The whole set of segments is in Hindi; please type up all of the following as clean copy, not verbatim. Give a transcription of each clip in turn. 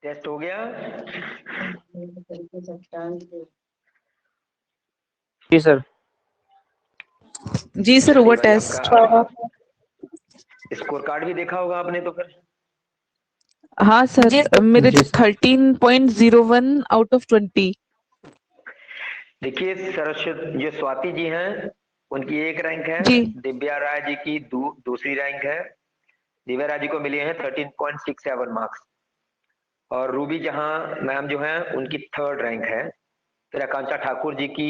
टेस्ट हो गया? जी सर। जी सर, हुआ टेस्ट। स्कोर कार्ड भी देखा होगा आपने तो फिर? हाँ सर, मेरे 13.01 आउट ऑफ 20। देखिए सरस्वती जो स्वाति जी हैं उनकी 1 रैंक है, जी। दिव्या राय जी की दूसरी रैंक है, दिव्या राय जी को मिले हैं 13.67 मार्क्स, और रूबी जहां मैम जो है उनकी 3rd रैंक है। फिर आकांक्षा ठाकुर जी की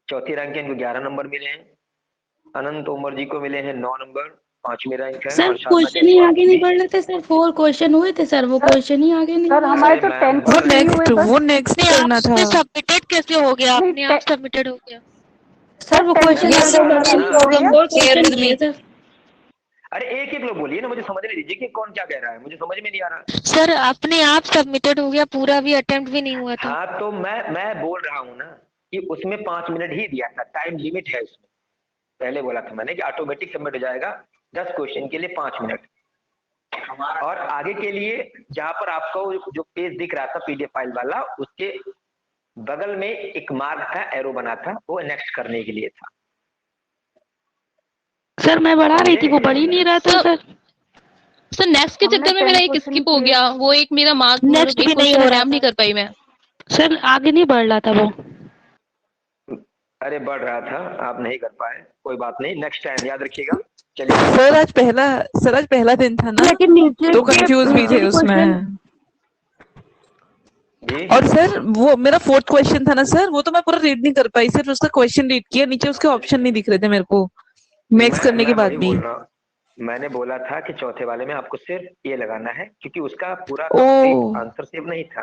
4थी रैंक है, इनको 11 नंबर मिले हैं। अनंत तोमर जी को मिले हैं 9 नंबर, 5वीं रैंक है। सर और साधना क्वेश्चन ही आगे नहीं बढ़ रहे थे सर, 4 क्वेश्चन हुए थे सर, वो क्वेश्चन ही आगे नहीं सर हुए। हमारे तो 10 वो क्वेश्चन ही हुए नेक्स्ट बस। वो नेक्स्ट करना था। सबमिटेड कैसे हो गया? नहीं, अपने आप सबमिटेड हो गया। सर वो 10 क्वेश्चन क्वेश्चन आगे बढ़ सबमिट हो गया। 4 क्वेश्चन किए सर। अरे एक एक लोग बोलिए ना, मुझे समझने दीजिए कि कौन क्या कह रहा है, मुझे समझ में नहीं आ रहा। सर अपने आप सबमिटेड हो गया, पूरा भी अटेम्प्ट भी नहीं हुआ था। हाँ तो मैं बोल रहा हूँ ना कि उसमें 5 मिनट ही दिया था, टाइम लिमिट है उसमें। पहले बोला था मैंने कि ऑटोमेटिक सबमिट हो जाएगा 10 क्वेश्चन के लिए 5 मिनट। और आगे के लिए जहां पर आपको जो पेज दिख रहा था पीडीएफ फाइल वाला, उसके बगल में एक मार्क था, एरो बना था, वो नेक्स्ट करने के लिए था। सर मैं बढ़ा रही थी, वो बढ़ ही नहीं रहा था सर। सर नेक्स्ट के चक्कर में मेरा एक स्किप हो गया, वो एक मेरा मार्क नेक्स्ट भी नहीं हो रहा नहीं कर पाई मैं। सर, आगे नहीं बढ़ रहा था वो। अरे बढ़ रहा था, आप नहीं कर पाए, कोई बात नहीं, नेक्स्ट टाइम याद रखिएगा। चलिए सर आज पहला दिन था ना, लेकिन नीचे तो कंफ्यूज भी थे के उसमें। जी। और सर वो मेरा 4th क्वेश्चन था ना सर, वो तो मैं पूरा रीड नहीं कर पाई, सिर्फ उसका क्वेश्चन रीड किया, नीचे उसके ऑप्शन नहीं दिख रहे थे मेरे को मैक्स करने के बाद वही भी। बोल रहा हूँ, मैंने बोला था कि चौथे वाले में आपको सिर्फ ये लगाना है, क्योंकि उसका पूरा ओ कंप्लीट आंसर सेव नहीं था।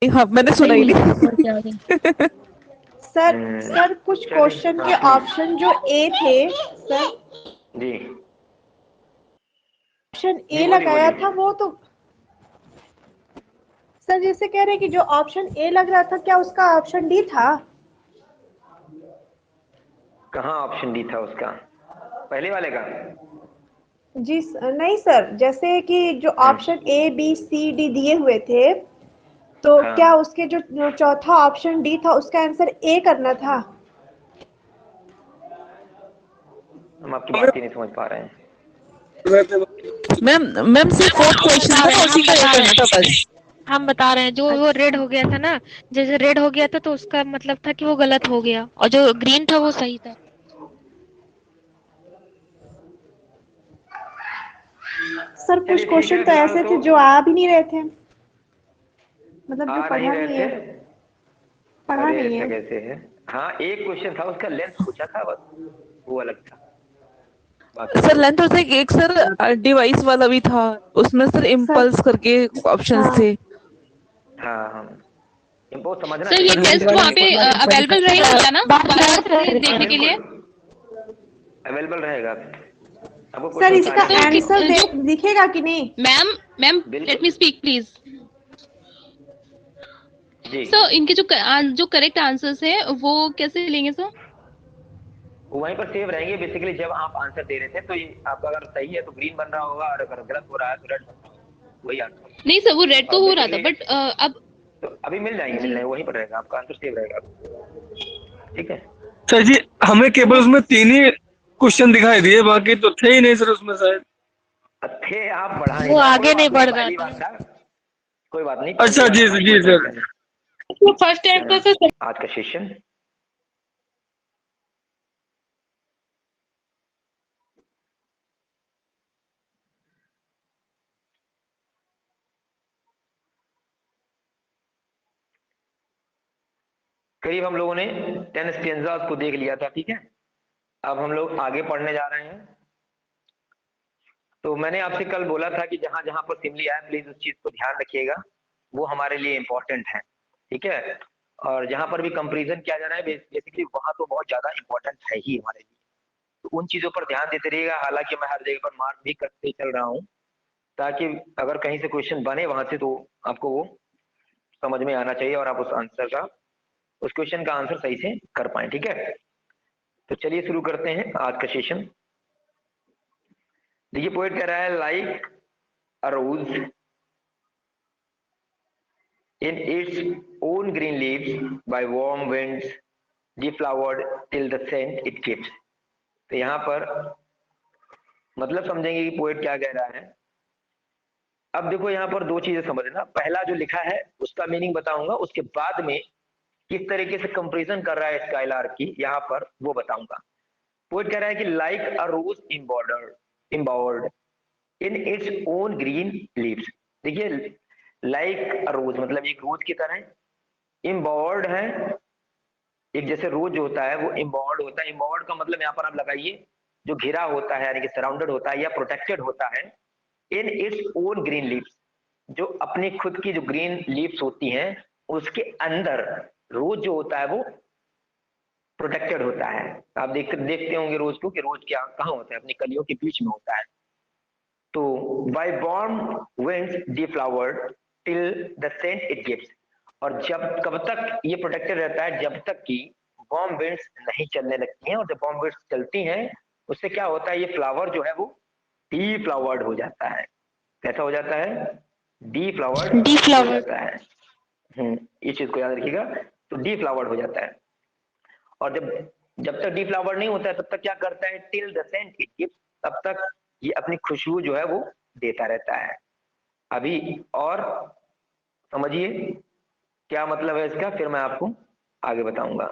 हाँ, मैंने सुना ही नहीं। सर कुछ क्वेश्चन के ऑप्शन जो ए थे सर, जी ऑप्शन जी ए बोलिए लगाया बोलिए। था वो तो सर जैसे कह रहे हैं कि जो ऑप्शन ए लग रहा था, क्या उसका ऑप्शन डी था? कहाँ ऑप्शन डी था उसका, पहले वाले का? जी नहीं सर, जैसे कि जो option A B C D दिए हुए थे, तो हाँ। क्या उसके जो चौथा ऑप्शन डी था उसका आंसर ए करना था? हम आपकी बात ही नहीं समझ पा रहे हैं। मैम सिर्फ 4th क्वेश्चन था ना, उसी का ये करना था बस। हम बता रहे हैं, जो वो रेड हो गया था ना, जैसे रेड हो गया था तो उसका मतलब था कि वो गलत हो गया, और जो ग्रीन था वो सही था। सर कुछ क्वेश्चन तो ऐसे थे जो आ भी नहीं रहे थे, मतलब जो आ नहीं पढ़ा रहे नहीं थे? है, पढ़ा अरे नहीं ऐसा है। कैसे है? हाँ एक क्वेश्चन था, उसका लेंथ पूछा था बस, वो अलग था, बाकी सर तो लेंथ और एक सर डिवाइस वाला भी था, उसमें सर सर इम्पल्स करके ऑप्शंस हाँ थे। हाँ हाँ इनको समझना सर ये चाहिए। टेस्ट वहाँ पे अवेलेबल रहेगा क्या ना, देखने के लिए? अवेलेबल रहेगा आपको, सर क्वेश्चन इसका सारे मिलेंगे। आंसर दिखेगा कि नहीं? Ma'am let me speak please. जी सर इनके जो करेक्ट आंसर्स है वो कैसे लेंगे सर? वहीं पर सेव रहेंगे बेसिकली। जब आप आंसर दे रहे थे तो ये आपका अगर सही है तो ग्रीन बन रहा होगा, और अगर गलत हो रहा है तो रेड बन रहा होगा, वही आंसर। नहीं सर, वो रेड और तो हो रहा था, बेसिकली बट अब तो अभी मिल जाएंगे, वहीं पर रहेगा आपका आंसर, सेव रहेगा। ठीक है सर जी, हमें केवल उसमें 3 ही क्वेश्चन दिखाई दिए, बाकी तो थे ही नहीं सर उसमें शायद। थे, आप बढ़ा नहीं वो पाए, आगे नहीं बढ़ रहा पहली था। बार था, कोई बात नहीं। अच्छा जी जी सर। फर्स्ट टाइम तो सर आज का सेशन करीब हम लोगों ने 10 स्टेंजास को देख लिया था, ठीक है। अब हम लोग आगे पढ़ने जा रहे हैं। तो मैंने आपसे कल बोला था कि जहां जहां पर सिमली आए प्लीज उस चीज को ध्यान रखिएगा, वो हमारे लिए इंपॉर्टेंट है, ठीक है। और जहां पर भी कंपैरिजन किया जा रहा है बेसिकली वहां तो बहुत ज्यादा इंपॉर्टेंट है ही हमारे लिए, तो उन चीजों पर ध्यान देते रहिएगा। हालांकि मैं हर जगह पर मार्क भी करते चल रहा हूँ, ताकि अगर कहीं से क्वेश्चन बने वहां से तो आपको वो समझ में आना चाहिए, और आप उस क्वेश्चन का आंसर सही से कर पाए, ठीक है। तो चलिए शुरू करते हैं आज का सेशन। देखिए पोएट कह रहा है, like arose in its own green leaves by warm winds, deflowered till the scent it gives. तो यहाँ पर मतलब समझेंगे कि पोएट क्या कह रहा है। अब देखो यहाँ पर दो चीजें समझना, पहला जो लिखा है उसका मीनिंग बताऊंगा, उसके बाद में किस तरीके से कंपैरिजन कर रहा है स्काईलार्क की यहाँ पर वो बताऊंगा। पोएट कह रहा है कि like a rose embowered in its own green leaves. देखिए लाइक अ रोज मतलब एक रोज की तरह, इम्बावर्ड है, एक जैसे रोज जो होता है वो इम्बावर्ड होता है। इम्बावर्ड का मतलब यहाँ पर आप लगाइए जो घिरा होता है यानी कि सराउंडेड होता है या प्रोटेक्टेड होता है इन इट्स ओन ग्रीन लीव्स, जो अपनी खुद की जो ग्रीन लीव्स होती हैं उसके अंदर रोज जो होता है वो प्रोटेक्टेड होता है। आप देखते होंगे रोज को कि रोज क्या कहाँ होता है, अपनी कलियों के बीच में होता है। तो by warm winds deflowered till the scent it gives, और जब कब तक ये प्रोटेक्टेड रहता है, जब तक कि वार्म विंड्स नहीं चलने लगती हैं, और जब वार्म विंड्स चलती हैं उससे क्या होता है, ये फ्लावर जो है वो डीफ्लावर्ड हो जाता है। कैसा हो जाता है, डीफ्लावर्ड हो जाता है। इस चीज को याद रखिएगा, तो डीफ्लावर्ड हो जाता है। और जब तक डीफ्लावर्ड नहीं होता है तब तक क्या करता है, till the scent it gives, तब तक ये अपनी खुशबू जो है वो देता रहता है। अभी और समझिए क्या मतलब है इसका, फिर मैं आपको आगे बताऊंगा।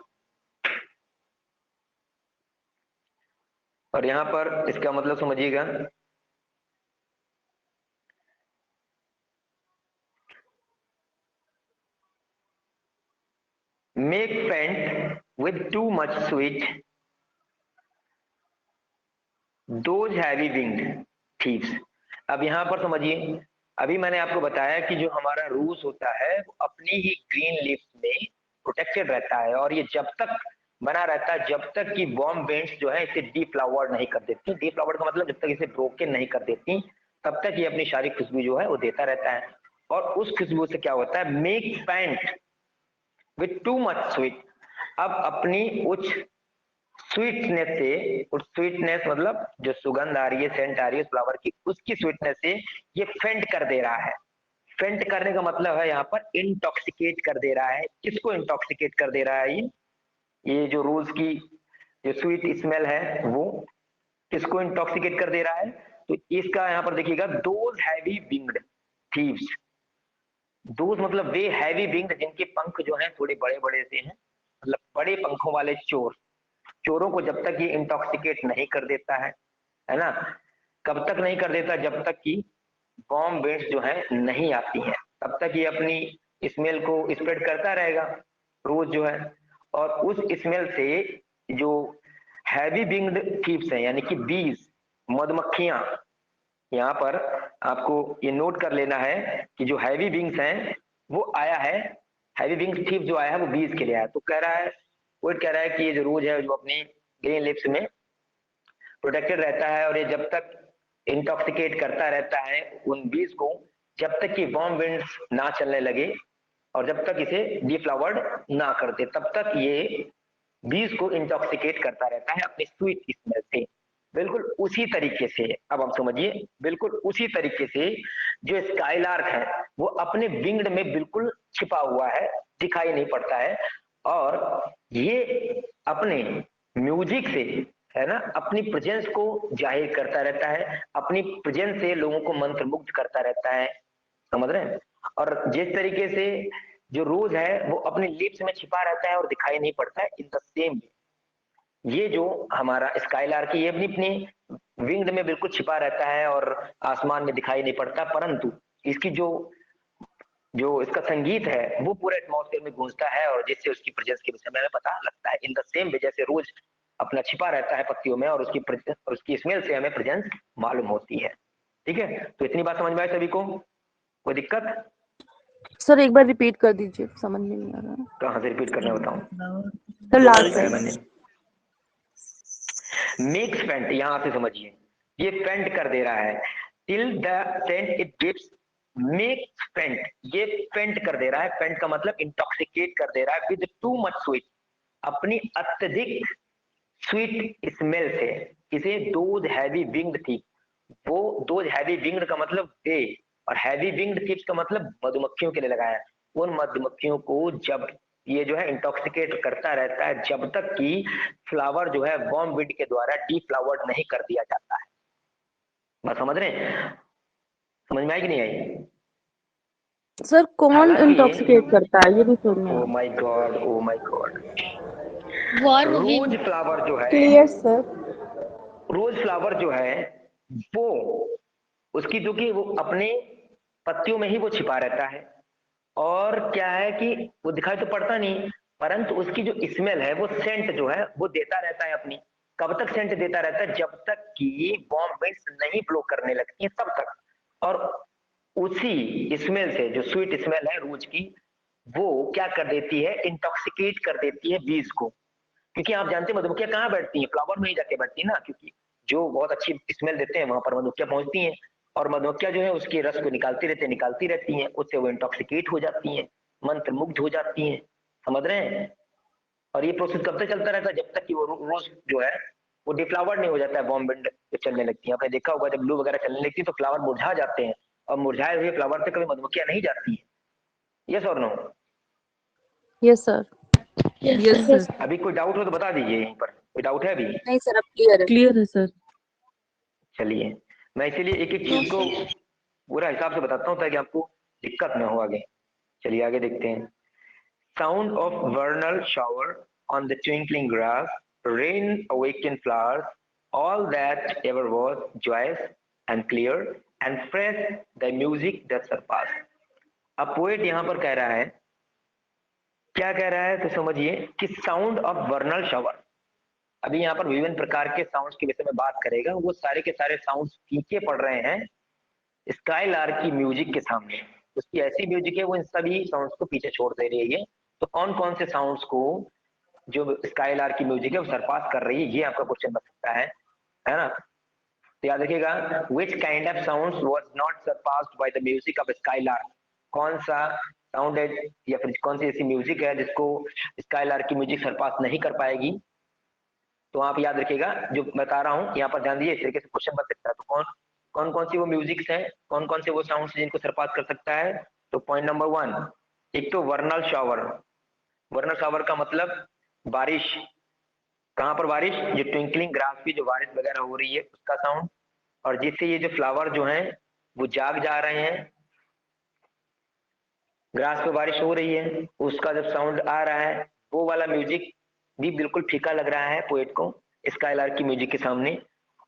और यहाँ पर इसका मतलब समझिएगा, make pent with too much sweet those heavy winged thieves। अब यहाँ पर समझिए, अभी मैंने आपको बताया कि जो हमारा रूस होता है वो अपनी ही ग्रीन लीव्स में प्रोटेक्टेड रहता है, और ये जब तक बना रहता है जब तक कि वार्म विंड्स जो है इसे डीफ्लावर्ड नहीं कर देती। डीफ्लावर्ड का मतलब जब तक इसे ब्रोकन नहीं कर देती तब तक ये अपनी सारी खुशबू जो है वो देता रहता है। और उस खुशबू से क्या होता है, make pant with too much sweet, अब अपनी उच्च स्वीटनेस से, उस स्वीटनेस मतलब जो सुगंध आ रही है, सेंट आ रही है फ्लावर की, उसकी स्वीटनेस से ये फेंट कर दे रहा है। फेंट करने का मतलब है यहाँ पर इंटॉक्सिकेट कर दे रहा है। किसको इंटॉक्सिकेट कर दे रहा है, ये जो रोज की जो स्वीट स्मेल है वो किसको इंटॉक्सिकेट कर दे रहा है। तो इसका यहाँ पर देखिएगा, those heavy winged thieves, those मतलब वे हैवी विंग्ड जिनके पंख जो हैं थोड़े बड़े बड़े से हैं, मतलब बड़े पंखों वाले चोर, चोरों को जब तक ये इंटॉक्सिकेट नहीं कर देता है ना, कब तक नहीं कर देता, जब तक कि वार्म विंड्स जो है नहीं आती हैं, तब तक ये अपनी स्मेल को स्प्रेड करता रहेगा रोज जो है। और उस स्मेल से जो हैवी विंग्ड थीव्स हैं यानी कि बीज, मधुमक्खियां, यहाँ पर आपको ये नोट कर लेना है कि जो हैवी विंग्स हैं वो आया है, हैवी विंग्स थीव जो आया है वो बीज के लिए आया। तो कह रहा है, पोएट कह रहा है कि ये जो रोज है जो अपनी ग्रीन लिप्स में प्रोटेक्टेड रहता है, और ये जब तक इंटॉक्सिकेट करता रहता है उन बीज को, जब तक कि वार्म विंड्स ना चलने लगे और जब तक इसे डीफ्लावर्ड ना करते, तब तक ये बीज को इंटॉक्सिकेट करता रहता है अपनी स्वीट स्मेल से। बिल्कुल उसी तरीके से, अब आप समझिए, बिल्कुल उसी तरीके से जो स्काईलार्क है वो अपने विंग्ड में बिल्कुल छिपा हुआ है, दिखाई नहीं पड़ता है, और ये अपने म्यूजिक से है ना अपनी प्रेजेंस को जाहिर करता रहता है, अपनी प्रेजेंस से लोगों को मंत्रमुग्ध करता रहता है। समझ रहे हैं। और जिस तरीके से जो रोज है वो अपने लिप्स में छिपा रहता है और दिखाई नहीं पड़ता है, इन द सेम ये जो हमारा स्काईलार्क है ये अपनी अपनी विंग्ड में बिल्कुल छिपा रहता है और आसमान में दिखाई नहीं पड़ता, परंतु इसकी जो जो इसका संगीत है वो पूरे एटमॉस्फेयर में गूंजता है, और जिससे उसकी प्रेजेंस के विषय में हमें पता लगता है। इन द सेम वे जैसे रोज अपना छिपा रहता है पत्तियों में और उसकी स्मेल से हमें प्रेजेंस मालूम होती है। ठीक है, तो इतनी बात समझ में आई सभी को, कोई दिक्कत? सर एक बार रिपीट कर दीजिए, समझ में नहीं आ रहा। कहाँ से रिपीट करना बताऊं? सर लास्ट है मैंने मेक्स फेंट, यहां से समझिए, ये फेंट कर दे रहा है, till the scent it gives, makes फेंट, ये फेंट कर दे रहा है, फेंट का मतलब इंटॉक्सिकेट कर दे रहा है विद टू मच स्वीट, अपनी अत्यधिक स्वीट स्मेल से, इसे दोज हैवी विंग्ड थी, वो दोज हैवी विंग्ड का मतलब दे, और हैवी विंग्ड टिप्स का मतलब मधुमक्खियों के लिए लगाया है। उन मधुमक्खियों को जब ये जो है इंटॉक्सिकेट करता रहता है जब तक कि फ्लावर जो है वार्म विंड के द्वारा डीफ्लावर्ड नहीं कर दिया जाता है। बात समझ रहे हैं? समझ में आई कि नहीं आई? सर कौन हालांकि इंटॉक्सिकेट करता है ये भी समझ में ओ आया। My god, oh my god, warm rose wind. Flower जो है, क्लियर सर। रोज फ्लावर जो है वो उसकी जो कि वो अपने पत्तियों में ही वो छिपा रहता है, और क्या है कि वो दिखाई तो पड़ता नहीं, परंतु उसकी जो स्मेल है वो सेंट जो है वो देता रहता है अपनी। कब तक सेंट देता रहता है? जब तक कि बॉम्ब विंड्स नहीं ब्लो करने लगती है तब तक। और उसी स्मेल से, जो स्वीट स्मेल है रोज की, वो क्या कर देती है, इंटॉक्सिकेट कर देती है बीज को। क्योंकि आप जानते हैं मधुमक्खियां कहाँ बैठती हैं? फ्लावर में ही जाके बैठती है ना, क्योंकि जो बहुत अच्छी स्मेल देते हैं वहां पर मधुमक्खियां पहुंचती हैं, और मधुमक्खियां जो है उसके रस को निकालती रहती हैं, उससे वो इंटॉक्सिकेट हो जाती हैं, मंत्र मुग्ध हो जाती हैं। समझ रहे हैं? और ये प्रोसेस कब तक चलता रहता है? जब तक कि वो रोज जो है वो डिफ्लावर्ड नहीं हो जाता है, बॉम्ब विंड चलने लगती है। आपने देखा होगा जब ब्लू वगैरह चलने लगती है तो फ्लावर मुरझा जाते हैं, और मुरझाए हुए फ्लावर पे कभी मधुमक्खियां नहीं जाती है। यस और no? Yes sir. Yes sir. अभी कोई डाउट हो तो बता दीजिए, यहीं पर कोई डाउट है अभी? नहीं सर अब क्लियर है। क्लियर है सर। चलिए, मैं इसीलिए एक एक चीज को पूरा हिसाब से बताता हूँ ताकि आपको दिक्कत ना हो आगे। चलिए आगे देखते हैं। Sound of vernal shower on the twinkling grass, rain awaken flowers, all that ever was joyous and clear and fresh, the music that surpass. अब पोएट यहाँ पर कह रहा है, क्या कह रहा है तो समझिए, कि साउंड ऑफ वर्नल शावर। अभी यहाँ पर विभिन्न प्रकार के साउंड्स के विषय में बात करेगा। वो सारे के सारे साउंड्स फीके पड़ रहे हैं स्काईलार्क की म्यूजिक के सामने। उसकी ऐसी म्यूजिक है वो इन सभी साउंड्स को पीछे छोड़ दे रही है। तो कौन कौन से साउंड्स को जो स्काईलार्क की म्यूजिक है वो सरपास कर रही है, ये आपका क्वेश्चन बन सकता है ना? तो याद रखिएगा, which kind of sounds was not surpassed by the music of skylark. कौन सा साउंड है या फिर कौन सी ऐसी म्यूजिक है जिसको स्काईलार्क की म्यूजिक सरपास नहीं कर पाएगी? तो आप याद रखिएगा जो बता रहा हूँ, यहाँ पर ध्यान दीजिए, इस तरीके से क्वेश्चन बन सकता है। तो कौन कौन कौन सी वो म्यूजिक्स हैं, कौन कौन से वो साउंड्स जिनको सरपास कर सकता है? तो पॉइंट नंबर 1, एक तो वर्नल शावर। वर्नल शावर का मतलब बारिश। कहाँ पर बारिश? जो ट्विंकलिंग ग्रास की जो बारिश वगैरह हो रही है उसका साउंड, और जिससे ये जो फ्लावर जो हैं वो जाग जा रहे हैं, ग्रास पे बारिश हो रही है, उसका जब साउंड आ रहा है, वो वाला म्यूजिक भी बिल्कुल फीका लग रहा है पोएट को स्काईलार्क की म्यूजिक के सामने।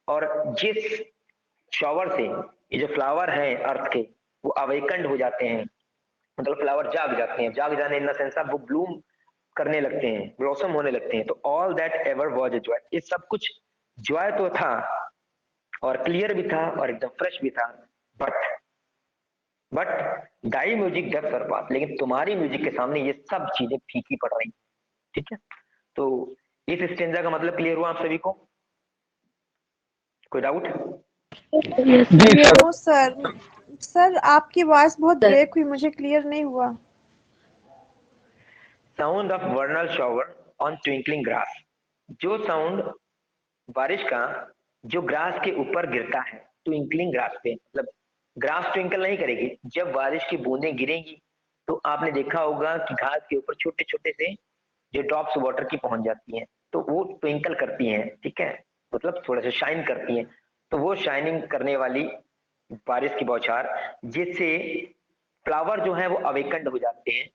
और जिस शॉवर से ये जो फ्लावर हैं अर्थ के वो अवेकंड हो जाते हैं, मतलब फ्लावर जाग जाते हैं, जाग जाने इन द सेंस वो ब्लूम करने लगते हैं, ब्लॉसम होने लगते हैं। तो all that ever was a joy, ये सब कुछ जॉय तो था, और क्लियर भी था, और एकदम फ्रेश भी था, but thy music does surpass, लेकिन तुम्हारी म्यूजिक के सामने ये सब चीजें फीकी पड़ रही। ठीक है, तो इस स्टेंजा का मतलब क्लियर हुआ आप सभी को? कोई डाउट? जी सर। No sir. सर आपकी आवाज बहुत ब्रेक हुई, मुझे क्लियर नहीं हुआ। Sound of vernal shower on twinkling grass, जो साउंड बारिश का जो ग्रास के ऊपर गिरता है, ट्विंकलिंग ग्रास पे, मतलब ग्रास ट्विंकल नहीं करेगी, जब बारिश की बूंदें गिरेंगी तो आपने देखा होगा कि घास के ऊपर छोटे छोटे से जो ड्रॉप्स वाटर की पहुंच जाती हैं, तो वो ट्विंकल करती हैं, ठीक है, मतलब थोड़ा सा शाइन करती हैं। तो वो शाइनिंग करने वाली बारिश की बौछार, जिससे फ्लावर जो है वो अवेकंड हो जाते हैं।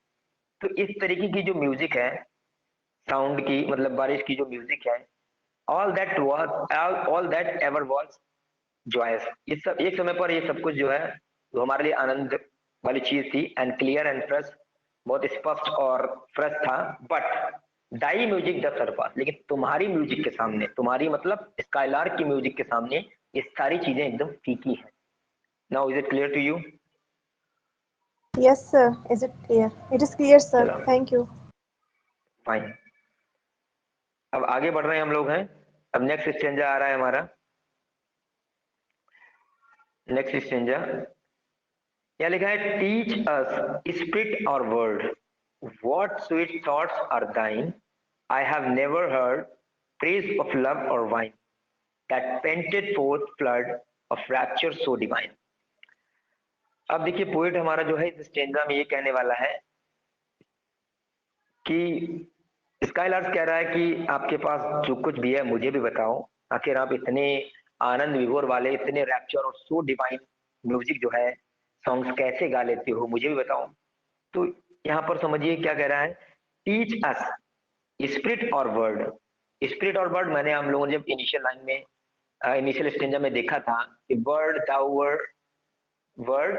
तो इस तरीके की जो म्यूजिक है साउंड की, मतलब बारिश की जो म्यूजिक है, all that ever was joyous, ये सब एक समय पर ये सब कुछ जो है वो हमारे लिए आनंद वाली चीज थी, एंड क्लियर एंड फ्रेश, बहुत स्पष्ट और फ्रेश था। But thy music the surpass, लेकिन तुम्हारी म्यूजिक के सामने, तुम्हारी मतलब स्काईलार्क की म्यूजिक के सामने ये सारी चीजें एकदम फीकी है। Now is it clear to you? Yes sir, is it clear? It is clear sir, चलो थैंक यू। फाइन, अब आगे बढ़ रहे हैं हम लोग हैं। अब नेक्स्ट स्टेंजा आ रहा है हमारा। नेक्स्ट स्टेंजा यहाँ लिखा है, teach us spirit or bird, what sweet thoughts are thine, I have never heard praise of love or wine, that panted forth flood of rapture so divine। अब देखिए पोएट हमारा जो है इस स्टेंजा में ये कहने वाला है कि स्काईलार्स कह रहा है कि आपके पास जो कुछ भी है मुझे भी बताओ, आखिर आप इतने आनंद विभोर वाले, इतने रैप्चर और सो डिवाइन म्यूजिक जो है सॉन्ग्स कैसे गा लेते हो, मुझे भी बताओ। तो यहाँ पर समझिए क्या कह रहा है, teach us spirit or word. Spirit or word मैंने हम लोगों ने जब इनिशियल लाइन में इनिशियल स्टेंजा में देखा था कि वर्ड दाउ वर्ड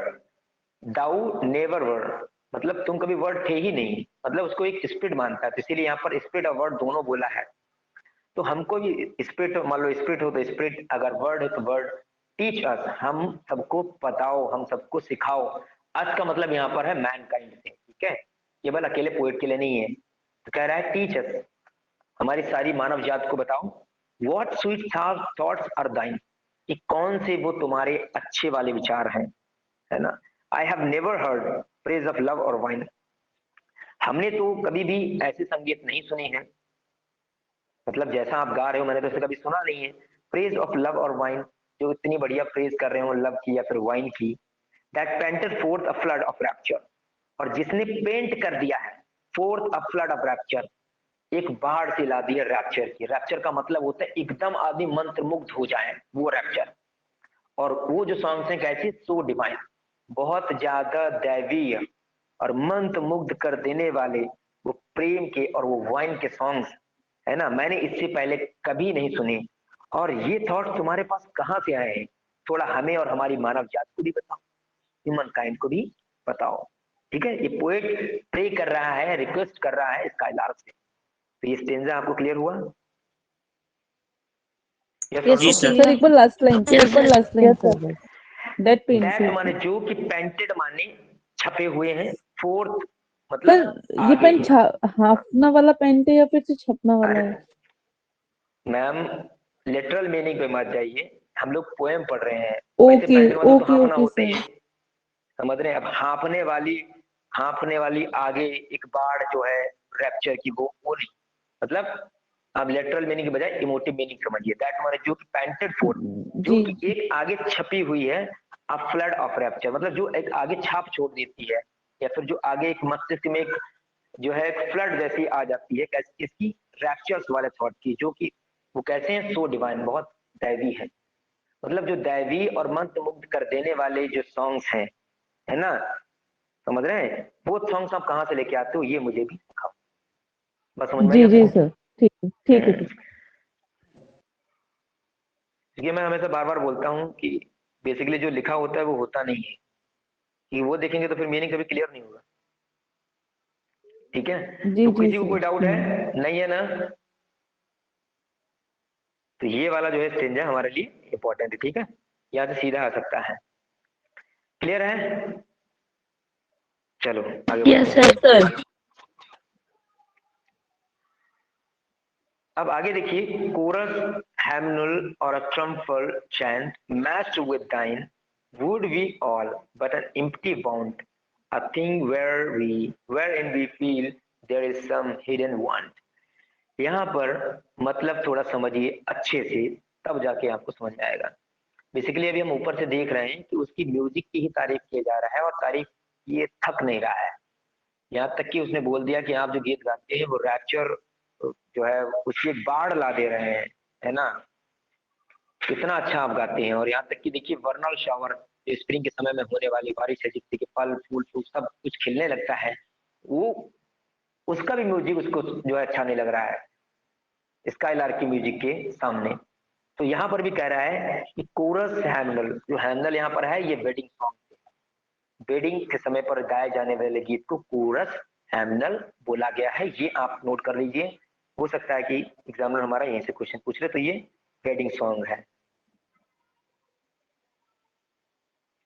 दाउ नेवर वर्ड, मतलब तुम कभी वर्ड थे ही नहीं, मतलब उसको एक स्पिरिट मानता है, तो इसीलिए यहाँ पर स्पिरिट और वर्ड दोनों बोला है। तो हमको भी स्पिरिट, मान लो स्पिरिट हो तो स्पिरिट, अगर वर्ड है तो वर्ड। टीच अस, हम सबको बताओ, हम सबको सिखाओ। अस का मतलब यहाँ पर है मैनकाइंड से, ठीक है, केवल अकेले पोएट के लिए नहीं है। तो कह रहा है टीच अस, हमारी सारी मानव जात को बताओ, व्हाट स्वीट थॉट्स आर दाइन, कि कौन से वो तुम्हारे अच्छे वाले विचार हैं, है ना। आई have never heard praise of love or wine, हमने तो कभी भी ऐसे संगीत नहीं सुनी है, मतलब जैसा आप गा रहे हो मैंने तो इसे कभी सुना नहीं है। Praise of love or wine, जो इतनी बढ़िया प्रेज कर रहे हो लव की या फिर वाइन की। That panted fourth a flood of rapture, और जिसने पेंट कर दिया है fourth a flood of rapture, एक बाढ़ से ला दी है रैप्चर की। रैप्चर का मतलब होता है एकदम आदमी मंत्र मुग्ध हो जाए, वो रैप्चर। और वो जो सॉन्ग्स हैं कैसे, सो डिवाइन, बहुत ज्यादा दैवीय और मंत्र मुग्ध कर देने वाले वो प्रेम के और वो वाइन के सॉन्ग्स, है ना, मैंने इससे पहले कभी नहीं सुने। और ये थॉट्स तुम्हारे पास कहाँ से आए हैं, थोड़ा हमें और हमारी मानव जात को भी बताओ, ह्यूमन काइंड को भी बताओ। ठीक है, ये पोएट प्रे कर रहा है, रिक्वेस्ट कर रहा है स्काईलार्क से। तो ये स्टेंजा आपको क्लियर हुआ? Yes, जी sir. सर। सर एक बार लास्ट लाइन, Yes, एक बार sir. Last line sir. That that pant माने जो कि पेंटेड माने छपे हुए हैं, फोर्थ सर, मतलब ये आगे। पेन हाफना वाला पेंट है या फिर सिर्फ छपना वाला है? मैम लिटरल मीनिंग पे मत जाइए, हम लोग पोएम पढ़ रहे हैं, वैसे ओके पेंटेड मतलब तो ओके हाँफना ओके होता ही सर। है, समझ रहे हैं। अब हाँफने वाली आगे एक बाढ़ जो है रैप्चर की, वो नहीं, मतलब आप लिटरल मीनिंग के बजाय इमोटिव मीनिंग समझिए। दैट माने जो कि पेंटेड फोर्थ, जो जी कि एक आगे छपी हुई है, अ फ्लड ऑफ रैप्चर, मतलब जो एक आगे छाप छोड़ देती है, या फिर जो आगे एक मस्तिष्क में एक जो है फ्लड जैसी आ जाती है, कैसे इसकी, रैप्चर्स वाले थॉट की, जो कि वो कैसे हैं, सो डिवाइन, बहुत दैवी है। मतलब जो दैवी और मंत्र मुग्ध कर देने वाले जो सॉन्ग्स हैं, है ना, समझ रहे हैं, वो सॉन्ग्स आप कहाँ से लेके आते हो, ये मुझे भी सिखाओ। बस समझ में आई जी जी आपको? सर, ठीक है ठीक है। ये मैं हमेशा बार बार बोलता हूँ कि बेसिकली जो लिखा होता है वो होता नहीं है, कि वो देखेंगे तो फिर मीनिंग कभी क्लियर नहीं होगा। ठीक है, जी तो जी किसी को कोई डाउट सर। है? नहीं है ना? तो ये वाला जो है स्टेंजा हमारे लिए इंपॉर्टेंट है, ठीक है, यहाँ से सीधा आ सकता है। क्लियर है? चलो आगे Yes, बढ़ते हैं। sir. अब आगे देखिए, कोरस हेमनुल और अ ट्रम्पल चैंट मैच्ड विद दाइन would we all but an empty want, a thing wherein we feel there is some hidden want। यहाँ पर मतलब थोड़ा समझिए अच्छे से, तब जाके आपको समझ में आएगा। बेसिकली अभी हम ऊपर से देख रहे हैं कि उसकी म्यूजिक की ही तारीफ किया जा रहा है, और तारीफ ये थक नहीं रहा है। यहाँ तक कि उसने बोल दिया कि आप जो गीत गाते हैं वो रैप्चर जो है उसकी एक बाढ़ ला दे रहे हैं, है ना, इतना अच्छा आप गाते हैं। और यहाँ तक कि देखिए वर्नल शावर, जो स्प्रिंग के समय में होने वाली बारिश है, जिससे कि फल फूल फूल सब कुछ खिलने लगता है, वो उसका भी म्यूजिक उसको जो है अच्छा नहीं लग रहा है स्काईलार्क की म्यूजिक के सामने। तो यहाँ पर भी कह रहा है कि कोरस हैमनल, जो हैमनल यहाँ पर है ये वेडिंग सॉन्ग, वेडिंग के समय पर गाए जाने वाले गीत को कोरस हैमनल बोला गया है, ये आप नोट कर लीजिए। हो सकता है कि एग्जामिनर हमारा यहीं से क्वेश्चन पूछ रहे, तो ये वेडिंग सॉन्ग है,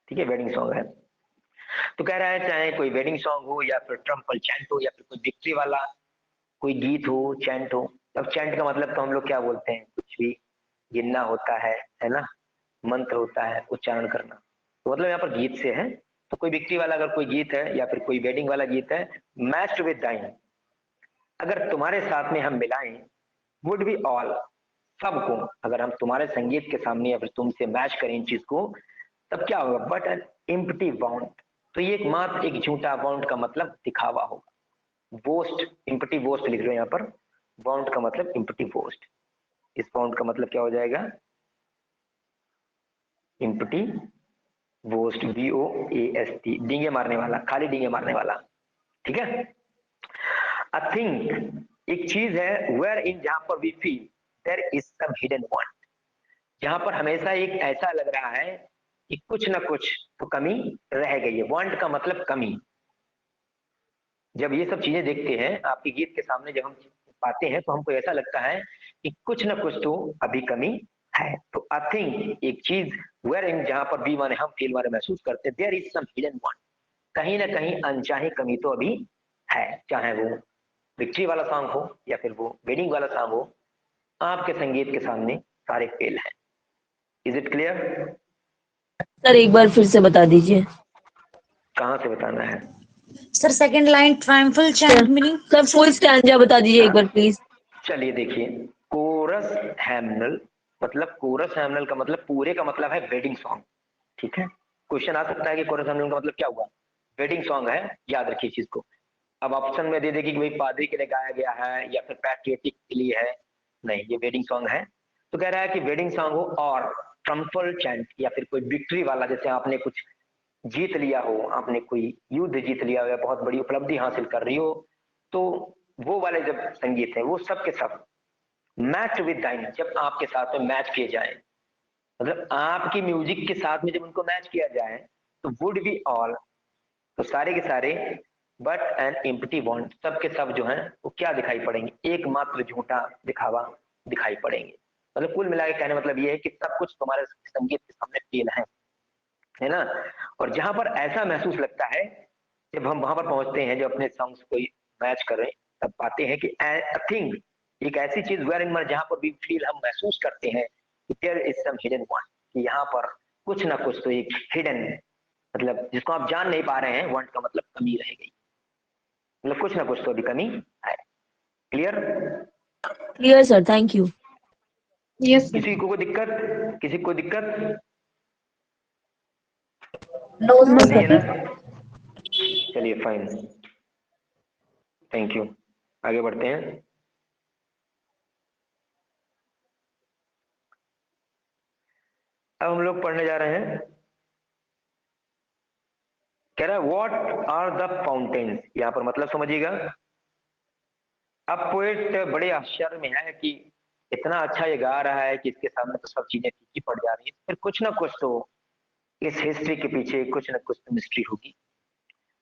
ठीक है, वेडिंग सॉन्ग है। तो कह रहा है चाहे कोई वेडिंग सॉन्ग हो या फिर ट्रम्पल चैंट हो या फिर कोई विक्ट्री वाला कोई गीत हो, चैंट हो। अब चैंट का मतलब तो हम लोग क्या बोलते हैं, कुछ भी गिनना होता है ना, मंत्र होता है, उच्चारण करना, तो मतलब यहाँ पर गीत से है। तो कोई विक्ट्री वाला अगर कोई गीत है या फिर कोई वेडिंग वाला गीत है, मैच्ड विद दाइन, अगर तुम्हारे साथ में हम मिलाएं, वुड बी ऑल, सबको, अगर हम तुम्हारे संगीत के सामने या फिर तुमसे मैच करें इन चीज को, तब क्या होगा, बट एन एम्प्टी वाउंड। तो ये एक मात्र एक झूठा, वाउंड का मतलब दिखावा होगा। बोस्ट, एम्प्टी बोस्ट लिख रहे हो यहाँ पर, वाउंड का मतलब एम्प्टी बोस्ट। इस वाउंड का मतलब क्या हो जाएगा, एम्प्टी बोस्ट, BOAST, डींगे मारने वाला, खाली डींगे मारने वाला, ठीक है। अ थिंग, एक चीज है, वेयर इन, जहां पर we feel there is some hidden want, जहां पर हमेशा एक ऐसा लग रहा है कि कुछ ना कुछ तो कमी रह गई है। वांट का मतलब कमी। जब ये सब चीजें देखते हैं आपके गीत के सामने, जब हम पाते हैं, तो हमको ऐसा लगता है कि कुछ ना कुछ तो अभी कमी है। तो आई थिंक एक चीज, वेयर इन, जहां पर वी माने हम, फील माने महसूस करते, there is some hidden want, कहीं ना कहीं अनचाही कमी तो अभी है। चाहे वो विक्ट्री वाला सॉन्ग हो या फिर वो वेडिंग वाला सॉन्ग हो, आपके संगीत के सामने सारे फेल हैं। Is it clear? सर एक बार फिर से बता दीजिए। कहाँ से बताना है? Sir second line triumphal chant meaning. Sir full stanza बता दीजिए एक बार प्लीज। चलिए देखिए, कोरस हैमनल, मतलब कोरस हैमनल का मतलब पूरे का मतलब है वेडिंग सॉन्ग, ठीक है। क्वेश्चन आ सकता है कि कोरस हैमनल का मतलब क्या हुआ, वेडिंग सॉन्ग है, याद रखिए चीज को। अब ऑप्शन में दे देगी कि भाई पादरी के लिए गाया गया है या फिर पैट्रियोटिक के लिए है, नहीं, ये वेडिंग सॉन्ग है। तो कह रहा है कि वेडिंग सॉन्ग हो और ट्रम्पल चैंट या फिर कोई विक्ट्री वाला, जैसे आपने कुछ जीत लिया हो, आपने कोई युद्ध जीत लिया हो या बहुत बड़ी उपलब्धि हासिल कर रही हो, तो वो वाले जब संगीत है वो सब के सब मैच विद दाइन, जब आपके साथ में मैच किए जाए, मतलब आपकी म्यूजिक के साथ में जब उनको मैच किया जाए, तो वुड बी ऑल, तो सारे के सारे, बट एन एम्प्टी वांट, सब के सब जो हैं वो क्या दिखाई पड़ेंगे, एकमात्र झूठा दिखावा दिखाई पड़ेंगे। मतलब कुल मिला के कहने मतलब ये है कि सब कुछ तुम्हारे संगीत के सामने फेल है ना। और जहां पर ऐसा महसूस लगता है, जब हम वहां पर पहुंचते हैं, जब अपने सॉन्ग्स को मैच कर रहे हैं, तब पाते हैं कि थिंग, एक ऐसी चीज वेयर इन, जहां पर भी फील हम महसूस करते हैं कि there is some hidden want, कि यहाँ पर कुछ ना कुछ तो एक हिडन, मतलब जिसको आप जान नहीं पा रहे हैं, वांट का मतलब कमी रह गई, मतलब कुछ ना कुछ तो अभी कमी है। Clear? Clear sir, thank you. Yes sir. किसी को कोई दिक्कत, किसी को दिक्कत नो नहीं है सर। ना? चलिए फाइन, थैंक यू। आगे बढ़ते हैं। अब हम लोग पढ़ने जा रहे हैं, कह रहा है व्हाट आर द फाउंटेन्स, यहाँ पर मतलब समझिएगा। अब पोएट बड़े आश्चर्य में है कि इतना अच्छा ये गा रहा है कि इसके सामने तो सब चीजें फीकी पड़ जा रही है, फिर कुछ ना कुछ तो इस हिस्ट्री के पीछे कुछ ना कुछ तो मिस्ट्री होगी।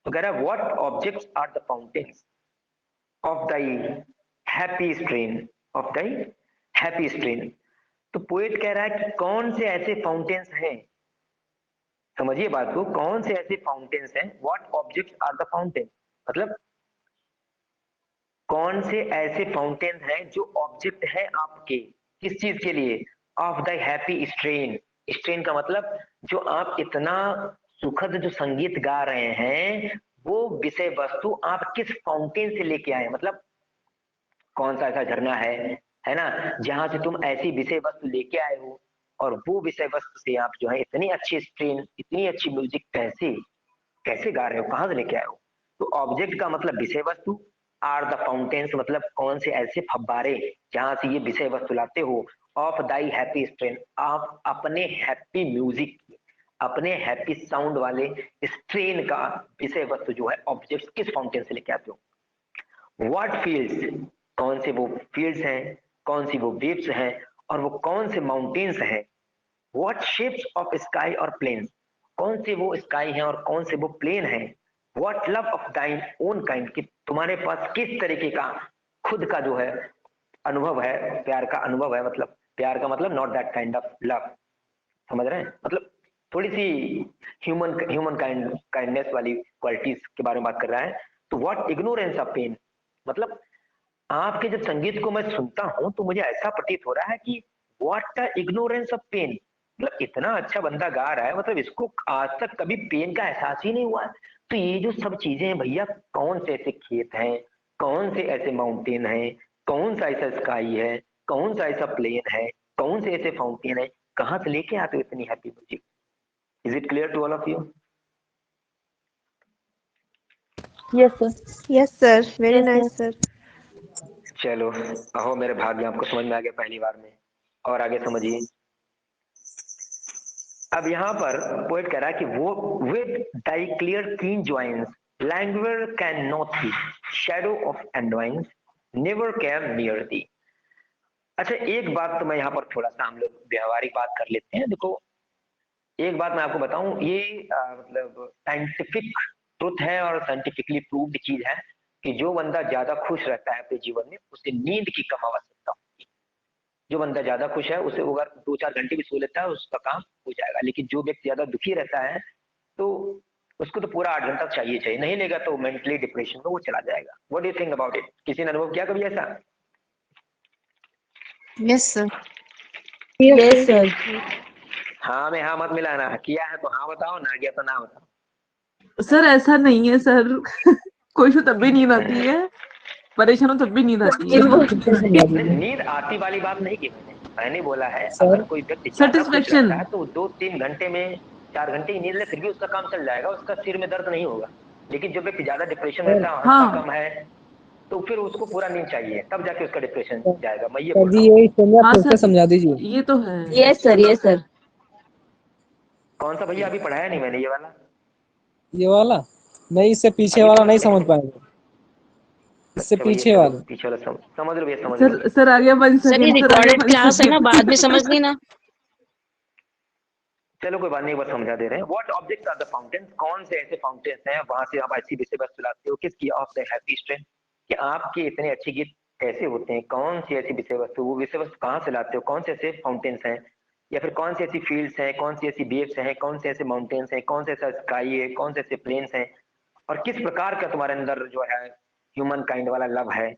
तो कह रहा है what objects are the fountains of the happy strain, of the happy strain. तो पोएट कह रहा है कि कौन से ऐसे फाउंटेन्स हैं, समझिए बात को, कौन से ऐसे फाउंटेन्स हैं, what objects are the fountain, मतलब कौन से ऐसे फाउंटेन हैं जो ऑब्जेक्ट है आपके, किस चीज के लिए, of the happy strain. Strain का मतलब जो आप इतना सुखद जो संगीत गा रहे हैं, वो विषय वस्तु आप किस फाउंटेन से लेके आए, मतलब कौन सा ऐसा झरना है ना, जहां से तुम ऐसी विषय वस्तु लेके आए हो, और वो विषय वस्तु से आप जो है इतनी अच्छी स्ट्रेन, इतनी अच्छी म्यूजिक कैसे कैसे गा रहे हो, कहां से लेके आए हो। तो ऑब्जेक्ट का मतलब विषय वस्तु, आर द फाउंटेन्स मतलब कौन से ऐसे फव्वारे जहां से ये विषय वस्तु लाते हो, ऑफ दाई हैप्पी स्ट्रेन, आप अपने हैप्पी म्यूजिक, अपने हैप्पी साउंड वाले स्ट्रेन का विषय वस्तु जो है ऑब्जेक्ट किस फाउंटेन से लेके आते हो। व्हाट फील्ड्स, कौन से वो फील्ड्स हैं, कौन सी वो वेव्स हैं, और वो कौन से माउंटेन्स हैं। व्हाट शेप्स ऑफ स्काई और प्लेन, कौन से वो स्काई हैं और कौन से वो प्लेन हैं। व्हाट लव ऑफ दाइन ओन काइंड, कि तुम्हारे पास किस तरीके का खुद का जो है अनुभव है, प्यार का अनुभव है, मतलब प्यार का मतलब not that kind of love, समझ रहे हैं, मतलब थोड़ी सी ह्यूमन काइंडनेस वाली क्वालिटीज के बारे में बात कर रहा है। तो व्हाट इग्नोरेंस ऑफ पेन, मतलब आपके जब संगीत को मैं सुनता हूं तो मुझे ऐसा प्रतीत हो रहा है कि what the ignorance of pain, मतलब इतना अच्छा बंदा गा रहा है, मतलब इसको आज तक कभी पेन का एहसास ही नहीं हुआ। तो ये जो सब चीजें हैं भैया, कौन से ऐसे खेत हैं, कौन से ऐसे माउंटेन हैं, कौन सा ऐसा स्काई है, कौन सा ऐसा प्लेन है, कौन से ऐसे फाउंटेन है, कहाँ से लेके आते हो इतनी happy music? Is it clear to all of you? Yes, sir. Yes, sir. Very Yes, nice, sir. चलो अहो मेरे भाग्य, आपको समझ में आ गया पहली बार में। और आगे समझिए। अब यहाँ पर पोएट कह रहा है कि वो with thy clear keen joyance language can not be shadow of annoyance never came near thee. अच्छा एक बात तो मैं यहाँ पर थोड़ा सा हम लोग व्यवहारिक बात कर लेते हैं। देखो एक बात मैं आपको बताऊं, ये मतलब साइंटिफिक ट्रुथ है और साइंटिफिकली प्रूव्ड चीज है कि जो बंदा ज्यादा खुश रहता है अपने जीवन में उसे नींद की कम आवश्यकता होती है। जो बंदा ज्यादा खुश है उसे अगर 2-4 घंटे भी सो लेता है उसका काम हो जाएगा। लेकिन जो व्यक्ति ज्यादा दुखी रहता है तो उसको तो पूरा 8 घंटा चाहिए, नहीं लेगा तो मेंटली डिप्रेशन में वो चला जाएगा। What do you think about it? किसी ने अनुभव किया कभी ऐसा? Yes, sir. Yes, sir. हाँ में हाँ मत मिलाना, किया है तो हाँ बताओ, ना किया तो ना बताओ। सर ऐसा नहीं है सर। कोई तो तब भी नींद आती है, परेशान हो तब भी नींद आती है। नींद आती वाली बात नहीं की मैंने बोला है अगर कोई व्यक्ति ज्यादा खुश सेटिस्फेक्शन। रहता है तो 2-3 घंटे में 4 घंटे की नींद ले फिर भी उसका काम चल जाएगा, उसका सिर में दर्द नहीं होगा। लेकिन जो व्यक्ति ज्यादा डिप्रेशन रहता है, हाँ। हंसता कम है, तो फिर उसको पूरा नींद चाहिए, तब जाके उसका डिप्रेशन जाएगा। मैं ये सर बोल जी रहा हूँ। यही समझा, हाँ फिर से सर, समझा दीजिए। ये तो है। Yes, sir. Yes, sir. कौन सा भैया? अभी पढ़ाया नहीं मैंने ये वाला। ये वाला नहीं, इससे पीछे अभी वाला कौन नहीं सा? समझ पाएंगे, इससे अच्छा भैया पीछे चलो वाला। पीछे वाला समझ लो भैया, समझ लो। सर सर आ गया 1 सर ये सेकंड, सर आ गया रिकॉर्डेड 1 क्लास है ना, सेकंड। बाद में समझ लेना। चलो कोई बात नहीं, बस समझा दे रहे हैं। What objects are the fountains? कौन से ऐसे फाउंटेन्स हैं वहां से आप ऐसी विषय वस्तु लाते हो? किसकी? ऑफ द हैप्पी स्ट्रेंथ, कि आपके इतने अच्छे गीत कैसे होते हैं? कौन सी ऐसी विषय वस्तु, वो विषय वस्तु कहाँ से लाते हो? कौन से ऐसे फाउंटेन्स हैं, या फिर कौन सी ऐसी फील्ड्स हैं, कौन सी ऐसी वेव्स हैं, कौन से ऐसे माउंटेन्स हैं, कौन से ऐसा स्काई है, कौन से ऐसे प्लेन्स हैं, और किस प्रकार का तुम्हारे अंदर जो है ह्यूमन काइंड वाला लव है?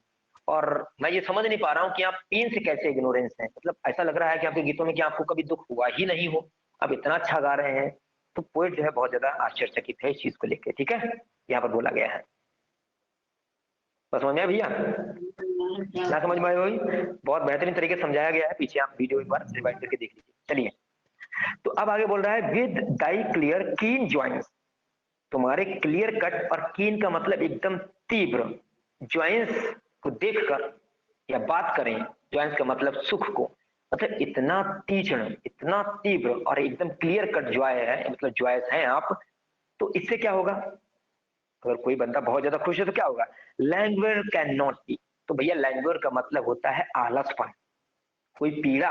और मैं ये समझ नहीं पा रहा हूँ कि आप पीन से कैसे इग्नोरेंस हैं। मतलब ऐसा लग रहा है कि आपके गीतों में कि आपको कभी दुख हुआ ही नहीं हो, आप इतना अच्छा गा रहे हैं। तो पोएट जो है बहुत ज्यादा आश्चर्यचकित है इस चीज को लेकर। ठीक है, यहाँ पर बोला गया है। बस समझ में आया भैया? ना समझ में आया भाई? बहुत बेहतरीन तरीके से समझाया गया है, पीछे आप वीडियो एक बार रिवाइंड करके देख लीजिए। चलिए, तो अब आगे बोल रहा है विद दाई क्लियर कीन जॉइंट्स। तुम्हारे क्लियर कट, और कीन का मतलब एकदम तीव्र, जॉइंट्स को देखकर या बात करें, जॉइंट्स का मतलब सुख को, मतलब इतना तीक्ष्ण, इतना तीव्र और एकदम क्लियर कट जॉय है, मतलब जॉयस हैं आप। तो इससे क्या होगा? अगर कोई बंदा बहुत ज्यादा खुश है तो क्या होगा? Language can not B. तो भैया लैंग्वेज का मतलब होता है आलसपन, कोई पीड़ा।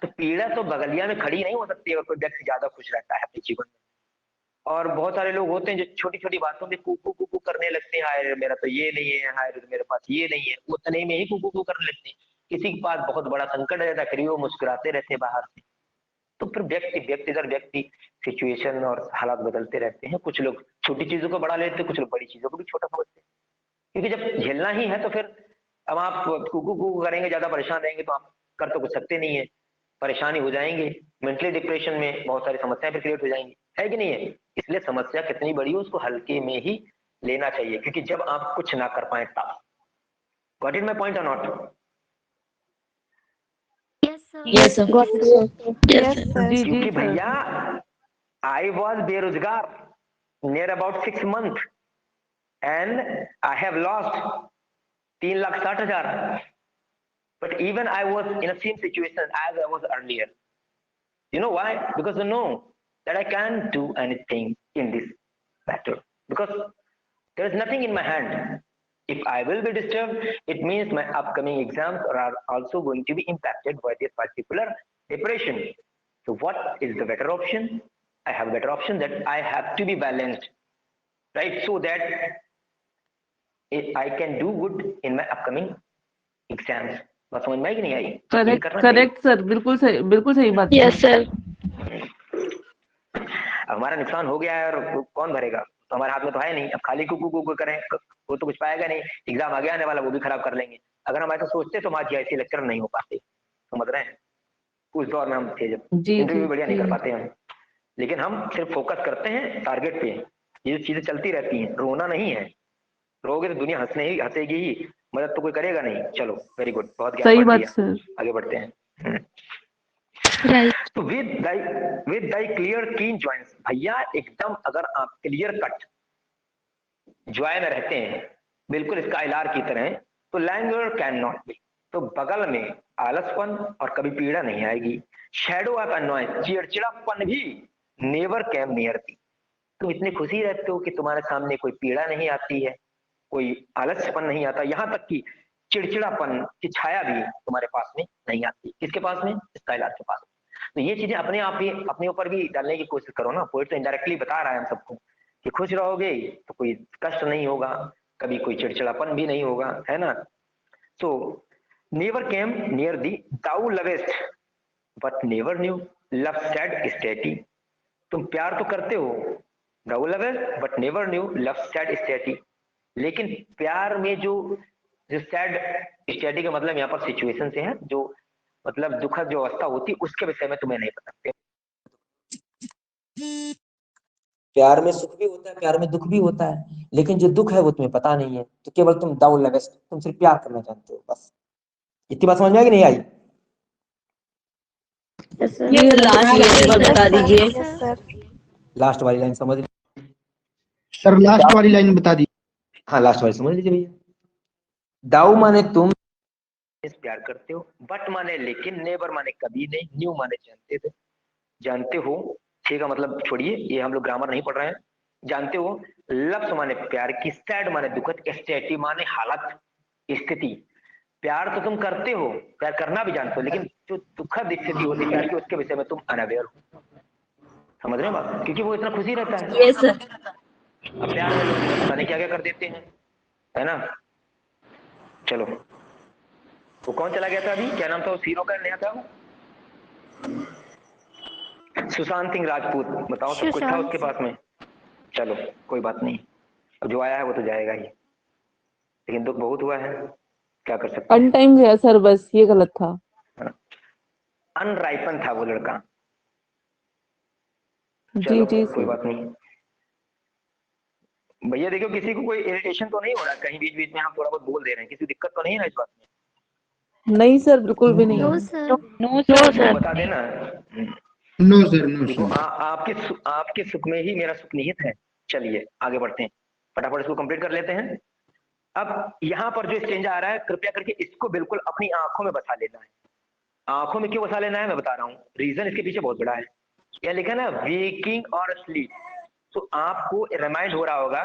तो पीड़ा तो बगलिया में खड़ी नहीं हो सकती अगर कोई व्यक्ति ज्यादा खुश रहता है अपने जीवन में। और बहुत सारे लोग होते हैं जो छोटी छोटी बातों में कुकू कुकू करने लगते हैं, हाय मेरा तो ये नहीं है, हाय मेरे पास ये नहीं है, उतने में ही कुकू कुकू करने लगते हैं। किसी के पास बहुत बड़ा संकट रहता है, फिर भी वो मुस्कुराते रहते हैं बाहर से। तो फिर व्यक्ति दर व्यक्ति सिचुएशन और हालात बदलते रहते हैं। कुछ लोग छोटी चीजों को बड़ा लेते हैं, कुछ लोग बड़ी चीजों को भी छोटा समझते हैं। क्योंकि जब झेलना ही है तो फिर अब आप कुकू कुकू करेंगे, ज्यादा परेशान रहेंगे तो आप कर तो कुछ सकते नहीं है, परेशानी हो जाएंगे, मेंटली डिप्रेशन में बहुत सारी समस्याएं फिर क्रिएट हो जाएंगी, है कि नहीं है? इसलिए समस्या कितनी बड़ी हो उसको हल्के में ही लेना चाहिए, क्योंकि जब आप कुछ ना कर पाए तब। गॉट इट माय पॉइंट और not? Yes, sir. Got it, sir. Yes, sir. जी जी क्योंकि सर। भैया आई वॉज बेरोजगार near about 6 months and I have lost 3,60,000, but even I was in the same situation as I was earlier. You know why? Because I know that I can't do anything in this matter, because there is nothing in my hand. If I will be disturbed, it means my upcoming exams are also going to be impacted by this particular depression. So what is the better option? I have a better option, that I have to be balanced, right? So that I can do good in my upcoming exams. बात समझ में आई कि नहीं आई? ये करेक्ट करना चाहिए। करेक्ट सर, बिल्कुल सही बात Yes, है। sir. अब हमारा नुकसान हो गया है और कौन भरेगा? तो हमारे हाथ में तो है नहीं। अब खाली कुकू कुकू करें वो तो कुछ पाएगा नहीं। एग्जाम आगे आने वाला, वो भी खराब कर लेंगे। अगर हम ऐसा सोचते तो हमारे ऐसे लेक्चर नहीं हो पाते, समझ रहे हैं? उस दौर में हम थे जब जी इंटरव्यू जी बढ़िया नहीं कर जी। पाते हम, लेकिन हम सिर्फ फोकस करते हैं टारगेट पे। ये चीजें चलती रहती हैं, रोना नहीं है। रोगे तो दुनिया हंसेगी ही, मदद तो कोई करेगा नहीं। चलो वेरी गुड, बहुत ज्ञान सही बांट बात लिया, सर। आगे बढ़ते हैं। राइट। तो विद दाई क्लियर कीन जॉइंट्स, भैया एकदम अगर आप क्लियर कट जॉय में रहते हैं बिल्कुल स्काइलार की तरह, तो लैंग्वेज कैन नॉट बी, तो बगल में आलसपन और कभी पीड़ा नहीं आएगी। शैडो ऑफ अननॉइस, चिड़चिड़ापन भी नेवर कैम नियर थी, तुम इतनी खुशी रहते हो कि तुम्हारे सामने कोई पीड़ा नहीं आती है, कोई आलस्यपन नहीं आता, यहाँ तक कि चिड़चिड़ापन की छाया भी तुम्हारे पास में नहीं आती। किसके पास में? स्काइलार के पास। तो ये चीजें अपने आप ही अपने ऊपर भी डालने की कोशिश करो ना। पोएट तो इनडायरेक्टली बता रहा है हम सबको कि खुश रहोगे तो कोई कष्ट नहीं होगा, कभी कोई चिड़चिड़ापन भी नहीं होगा, है ना। So never came near thee thou lovest but never knew love sad satiety, तुम प्यार तो करते हो thou lovest but never knew love sad satiety, लेकिन प्यार में जो जो सैड स्टेटी का मतलब यहाँ पर सिचुएशन से है, जो मतलब दुखद जो अवस्था होती है उसके विषय में तुम्हें नहीं पता। प्यार में सुख भी होता है, प्यार में दुख भी होता है, लेकिन जो दुख है वो तुम्हें पता नहीं है, तो केवल तुम दाउ लवेस्ट, तुम सिर्फ प्यार करना जानते हो, बस। इतनी बात समझ में आई कि नहीं आई? Yes sir. ये लास्ट एक बार बता दीजिए। Yes sir. लास्ट वाली लाइन समझ सर लास्ट वाली लाइन बता दी। हाँ लास्ट वाली समझ लीजिए भैया। दाऊ माने तुम प्यार करते हो, बट माने लेकिन, नेवर माने कभी नहीं, न्यू माने जानते थे, जानते हो, ठीक है मतलब छोड़िए ये हम लोग ग्रामर नहीं पढ़ रहे हैं, जानते हो। लव्स माने प्यार की, सैड माने दुखद, स्टेटी माने हालत, स्थिति। प्यार तो तुम करते हो, प्यार करना भी जानते हो, लेकिन जो दुखद स्थिति होती है प्यार की उसके विषय में तुम अनअवेयर हो। समझ रहे हो बात? क्योंकि वो इतना खुशी रहता है। Yes sir. अब प्यार में लोग पता नहीं क्या क्या कर देते हैं, है ना। चलो वो कौन चला गया था अभी, क्या नाम था उस हीरो का, नया था सुशांत सिंह राजपूत, बताओ सब कुछ था उसके पास में। चलो कोई बात नहीं, अब जो आया है वो तो जाएगा ही, लेकिन दुख बहुत हुआ है, क्या कर सकते हैं। अनटाइम गया सर, बस ये गलत था। अनराइपन था वो लड़का। जी चलो जी कोई सर। बात नहीं भैया। देखो किसी को कोई इरिटेशन तो नहीं हो रहा, कहीं बीच बीच में हम थोड़ा बहुत बोल दे रहे हैं, किसी दिक्कत तो नहीं है ना इस बात में? नहीं सर, बिल्कुल भी नहीं। No sir. No sir. बता देना। नो सर, नो देखो सर। आपके सुख में ही मेरा सुख निहित है। चलिए आगे बढ़ते हैं, फटाफट इसको कंप्लीट कर लेते हैं। अब यहाँ पर जो स्टेंजा आ रहा है, कृपया करके इसको बिल्कुल अपनी आंखों में बसा लेना है। आंखों में क्यों बसा लेना है मैं बता रहा हूँ, रीजन इसके पीछे बहुत बड़ा है। यह लिखा ना वेकिंग और स्लीप, तो आपको रिमाइंड हो रहा होगा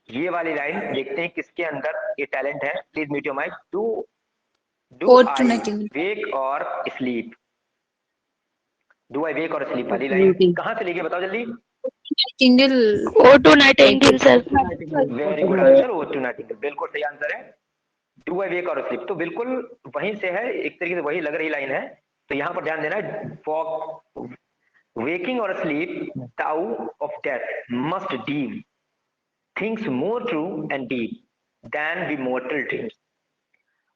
ये वाली लाइन। देखते हैं किसके अंदर ये टैलेंट है, please mute your mic. Do I wake or sleep, do I wake or sleep वाली लाइन कहाँ से लेके बताओ जल्दी। Ode to nightingale sir. Very good answer, ode to nightingale, बिल्कुल सही आंसर है। Do I wake or sleep तो बिल्कुल वहीं से है, एक तरीके से वही लग रही लाइन है। तो यहाँ पर ध्यान देना है, waking or asleep, thou of death must deem things more true and deep than the mortal dreams।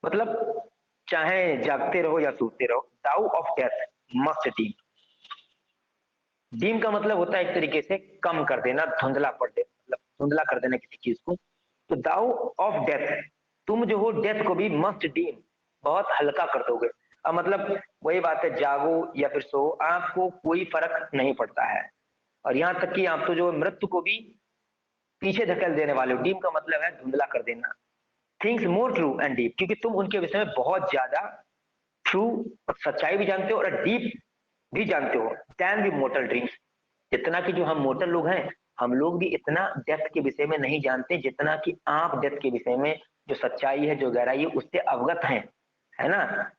मतलब चाहे जागते रहो या सोते रहो, thou of death must deem। Deem का मतलब होता है एक तरीके से कम कर देना, धुंधला पड़ देना, मतलब धुंधला कर देना किसी चीज को। तो दाउ ऑफ डेथ, तुम जो हो डेथ को भी मस्ट डीम, बहुत हल्का कर दोगे। अब मतलब वही बात है, जागो या फिर सो आपको कोई फर्क नहीं पड़ता है, और यहाँ तक कि आप तो जो मृत्यु को भी पीछे धकेल देने वाले हो। डीम का मतलब है धुंधला कर देना। Things more true and deep, क्योंकि तुम उनके विषय में बहुत ज्यादा ट्रू, सच्चाई भी जानते हो और डीप भी जानते हो, दैन दी मोर्टल ड्रीम्स। जितना कि जो हम मोर्टल लोग हैं, हम लोग भी इतना डेथ के विषय में नहीं जानते जितना कि आप डेथ के विषय में जो सच्चाई है, जो गहराई है, उससे अवगत हैं, है ना।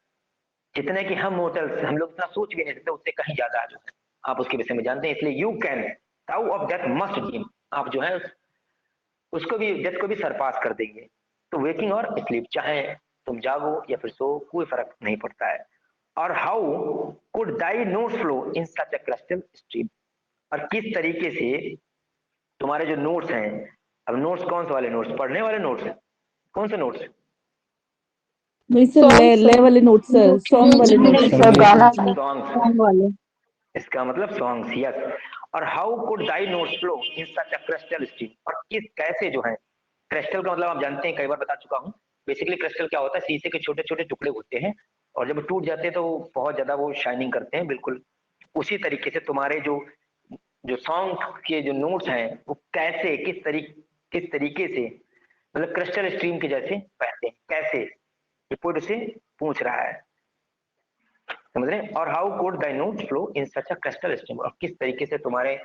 जितने कि हम मोर्टल्स, हम लोग इतना सोच भी नहीं सकते, उससे कहीं ज्यादा जो है आप उसके विषय में जानते हैं। इसलिए you can thou of death must dream, आप जो है उसको भी, डेथ को भी सरपास कर देंगे। तो वेकिंग और स्लीप, चाहे तुम जागो या फिर सो, कोई फर्क नहीं पड़ता है। और how could Dai notes flow in such a crystal stream, और किस तरीके से तुम्हारे जो नोट्स हैं, अब नोट्स कौन से वाले नोट्स, पढ़ने वाले नोट्स, कौन से नोट्स? नहीं सर, ले वाले नोट सर, सॉन्ग वाले नोट सर, सॉन्ग वाले, इसका मतलब सॉन्ग्स, यस। और how could Dai notes flow in such a crystal stream, और किस कैसे जो है, क्रिस्टल का मतलब आप जानते हैं, कई बार बता चुका हूं, बेसिकली क्रिस्टल क्या होता है, शीशे के छोटे छोटे टुकड़े होते हैं और जब टूट जाते हैं तो वो बहुत ज्यादा वो शाइनिंग करते हैं। बिल्कुल उसी तरीके से तुम्हारे जो जो सॉन्ग के जो नोट्स हैं वो कैसे किस तरीके से मतलब क्रिस्टल स्ट्रीम के जैसे बहते हैं, कैसे रिपोर्ट से पूछ रहा है, समझ रहे हैं। और how could the note flow in such a crystal stream, और किस तरीके से तुम्हारे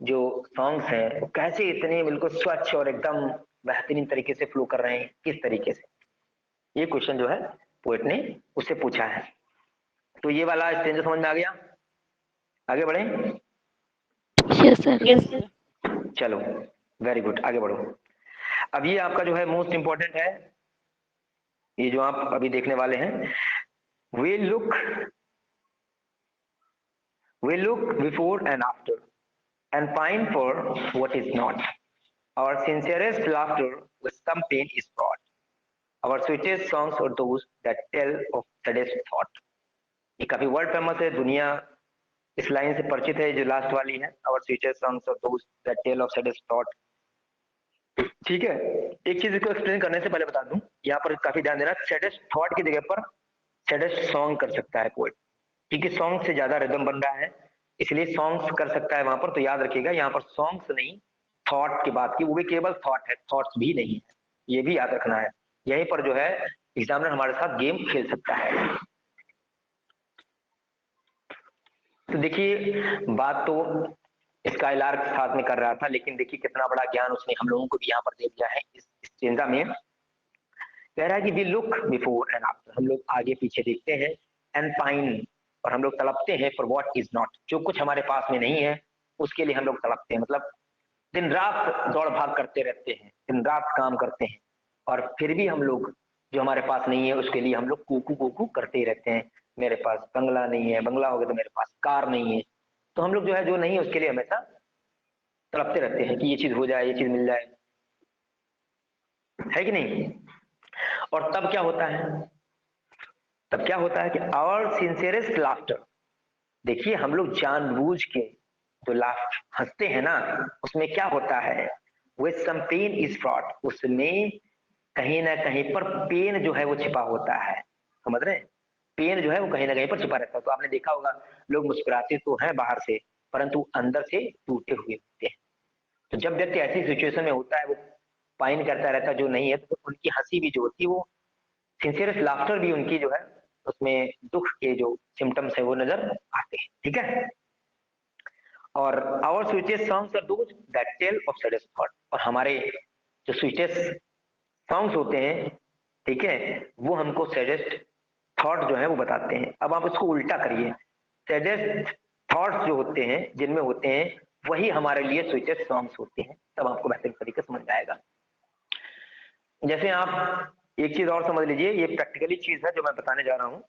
जो सॉन्ग्स हैं वो कैसे इतने बिल्कुल स्वच्छ और एकदम बेहतरीन तरीके से फ्लो कर रहे हैं, किस तरीके से। ये क्वेश्चन जो है पोएट ने उससे पूछा है। तो ये वाला स्टेंजर समझ में आ गया, आगे बढ़े। Yes sir. चलो वेरी गुड, आगे बढ़ो। अब ये आपका जो है मोस्ट इंपॉर्टेंट है, ये जो आप अभी देखने वाले हैं। We look before and after and pine for what is not, our sincerest laughter with some pain is brought, our sweetest songs are those that tell of saddest thought। ये काफी वर्ड फेमस है, दुनिया इस लाइन से परिचित है जो लास्ट वाली है, our sweetest songs are those that tell of saddest thought। ठीक है, एक चीज को एक्सप्लेन करने से पहले बता दूं, यहाँ पर काफी ध्यान देना, सैडेस्ट थॉट की जगह पर सैडेस्ट सॉन्ग कर सकता है पोएट, क्योंकि सॉन्ग से ज्यादा रिदम बन रहा है, इसलिए सॉन्ग्स कर सकता है वहां पर। तो याद रखिएगा यहाँ पर सॉन्ग्स नहीं थॉट की बात की, वो भी केवल थॉट है, थॉट्स भी नहीं है, ये भी याद रखना है। यहीं पर जो है एग्जामिनर हमारे साथ गेम खेल सकता है। तो देखिए बात तो स्काईलार्क साथ में कर रहा था, लेकिन देखिए कितना बड़ा ज्ञान उसने हम लोगों को भी यहाँ पर दे दिया है इस स्टेंजा में। कह रहा है कि we look before and after, हम लोग आगे पीछे देखते हैं, एंड पाइन, और हम लोग तड़पते हैं फॉर व्हाट इज नॉट, जो कुछ हमारे पास में नहीं है उसके लिए हम लोग तड़पते हैं। मतलब दिन रात दौड़ भाग करते रहते हैं, दिन रात काम करते हैं, और फिर भी हम लोग जो हमारे पास नहीं है उसके लिए हम लोग कुकू कुकू करते ही रहते हैं। मेरे पास बंगला नहीं है, बंगला हो गया तो मेरे पास कार नहीं है, तो हम लोग जो है जो नहीं है उसके लिए हमेशा तड़पते रहते हैं कि ये चीज हो जाए, ये चीज मिल जाए, है कि नहीं। और तब क्या होता है, तब क्या होता है कि आवर सिंसियरेस्ट लाफ्टर, देखिए हम लोग जानबूझ के जो लाफ हंसते हैं ना, उसमें क्या होता है, with some pain is fraught, उसमें कहीं ना कहीं पर पेन जो है वो छिपा होता है, समझ रहे हैं। पेन जो है वो कहीं ना कहीं पर छिपा रहता है। तो आपने देखा होगा लोग मुस्कुराते तो हैं बाहर से, परंतु अंदर से टूटे हुए होते हैं। तो जब व्यक्ति ऐसी सिचुएशन में होता है वो पाइन करता रहता है जो नहीं है, तो उनकी हंसी भी जो होती है वो सिंसियरस्ट लाफ्टर भी उनकी जो है उसमें दुख के जो सिम्टम्स है वो नजर आते हैं, ठीक है। और our sweetest songs are those that tell of saddest thought, और हमारे जो स्वीटेस्ट सॉन्ग्स होते हैं, ठीक है, वो हमको सैडेस्ट थॉट जो है वो बताते हैं। अब आप उसको उल्टा करिए, सैडेस्ट थॉट्स जो होते हैं जिनमें होते हैं वही हमारे लिए स्वीटेस्ट सॉन्ग्स होते हैं, तब आपको बेहतरीन तरीके से समझ में आएगा। जैसे आप एक चीज और समझ लीजिए, ये प्रैक्टिकली चीज है जो मैं बताने जा रहा हूँ,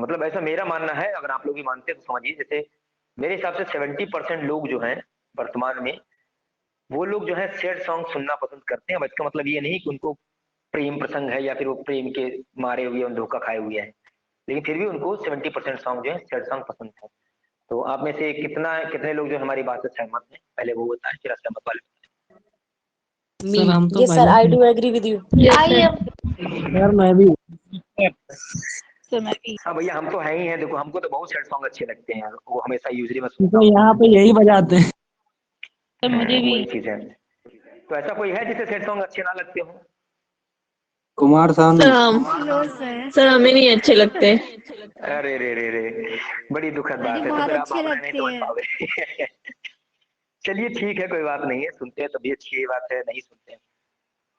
मतलब ऐसा मेरा मानना है, अगर आप लोग भी मानते हैं तो समझिए। जैसे मेरे हिसाब से 70% लोग जो हैं वर्तमान में, वो लोग जो है सैड सॉन्ग सुनना पसंद करते हैं। अब इसका मतलब ये नहीं कि उनको प्रेम प्रसंग है या फिर वो प्रेम के मारे हुए और धोखा खाए हुए हैं, लेकिन फिर भी उनको 70% सॉन्ग जो है सैड सॉन्ग पसंद है। तो आप में से कितने लोग जो हमारी बात से सहमत हैं, पहले वो बताएं, फिर असहमत वाले। सर हम तो Yes sir, I do agree with you. I am यार मैं भी सर मैं भी। हाँ भैया हम तो है ही हैं, देखो हमको तो बहुत सैड सॉन्ग अच्छे लगते हैं यार, वो हमेशा यूजली मैं तो सुनता हूँ। यहाँ पे यही बजाते हैं। सर मुझे भी। वही चीज है। तो ऐसा कोई है जिसे सैड सॉन्ग अच्छे ना लगते हो? कुमार सानू। सर हमें नहीं अच्छे लगते। अरे रे रे रे, बड़ी दुखद बात है, तो फिर आप अपना नहीं समझ पाओगे। चलिए ठीक है, कोई बात नहीं है, सुनते हैं तो भी अच्छी बात है, नहीं सुनते हैं